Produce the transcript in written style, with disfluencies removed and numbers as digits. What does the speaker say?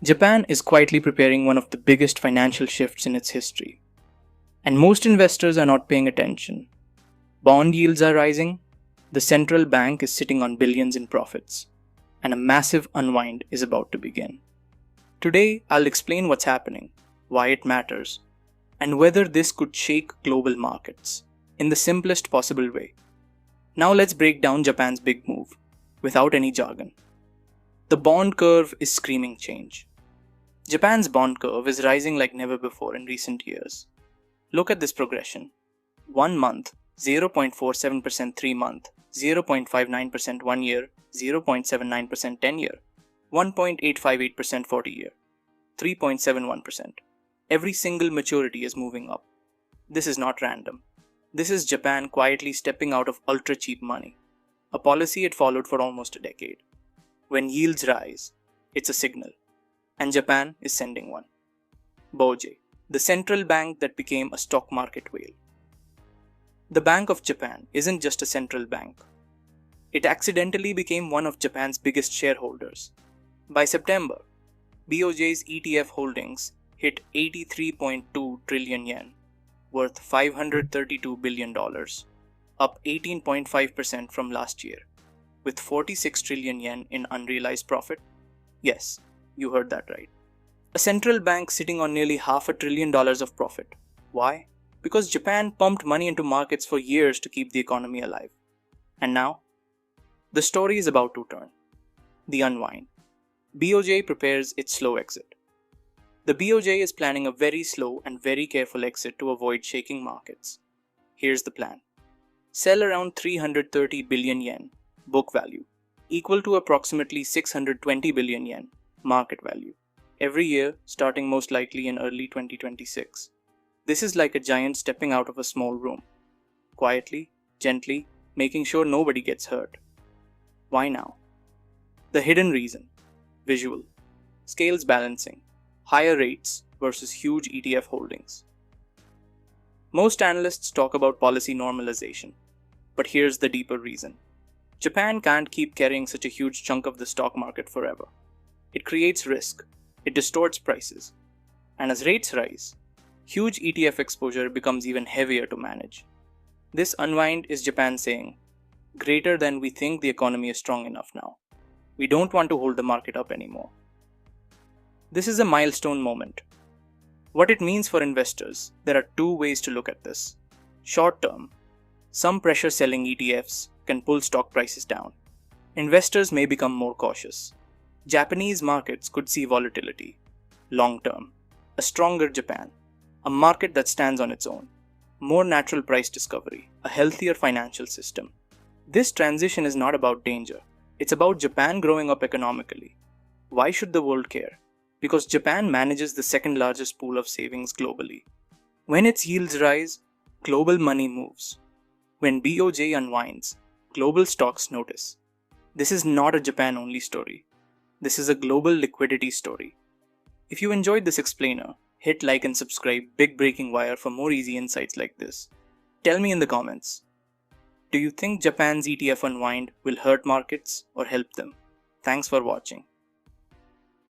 Japan is quietly preparing one of the biggest financial shifts in its history. And most investors are not paying attention. Bond yields are rising, the central bank is sitting on billions in profits, and a massive unwind is about to begin. Today, I'll explain what's happening, why it matters, and whether this could shake global markets in the simplest possible way. Now let's break down Japan's big move, without any jargon. The bond curve is screaming change. Japan's bond curve is rising like never before in recent years. Look at this progression. 1 month, 0.47% 3 month, 0.59% 1 year, 0.79% 10 year, 1.858% 40 year, 3.71%. Every single maturity is moving up. This is not random. This is Japan quietly stepping out of ultra-cheap money, a policy it followed for almost a decade. When yields rise, it's a signal, and Japan is sending one. BOJ, the central bank that became a stock market whale. The Bank of Japan isn't just a central bank. It accidentally became one of Japan's biggest shareholders. By September, BOJ's ETF holdings hit 83.2 trillion yen, worth $532 billion, up 18.5% from last year, with 46 trillion yen in unrealized profit. Yes, you heard that right. A central bank sitting on nearly $500 billion of profit. Why? Because Japan pumped money into markets for years to keep the economy alive. And now, the story is about to turn. The unwind. BOJ prepares its slow exit. The BOJ is planning a very slow and very careful exit to avoid shaking markets. Here's the plan. Sell around 330 billion yen, book value, equal to approximately 620 billion yen, market value, every year starting most likely in early 2026. This is like a giant stepping out of a small room. Quietly, gently, making sure nobody gets hurt. Why now? The hidden reason. Visual. Scales balancing. Higher rates versus huge ETF holdings. Most analysts talk about policy normalization, but here's the deeper reason. Japan can't keep carrying such a huge chunk of the stock market forever. It creates risk, it distorts prices, and as rates rise, huge ETF exposure becomes even heavier to manage. This unwind is Japan saying, greater than we think the economy is strong enough now. We don't want to hold the market up anymore. This is a milestone moment. What it means for investors, there are two ways to look at this. Short term, some pressure selling ETFs can pull stock prices down. Investors may become more cautious. Japanese markets could see volatility. Long term, a stronger Japan, a market that stands on its own, more natural price discovery, a healthier financial system. This transition is not about danger. It's about Japan growing up economically. Why should the world care? Because Japan manages the second largest pool of savings globally. When its yields rise, global money moves. When BOJ unwinds, global stocks notice. This is not a Japan-only story. This is a global liquidity story. If you enjoyed this explainer, hit like and subscribe Big Breaking Wire for more easy insights like this. Tell me in the comments. Do you think Japan's ETF unwind will hurt markets or help them? Thanks for watching.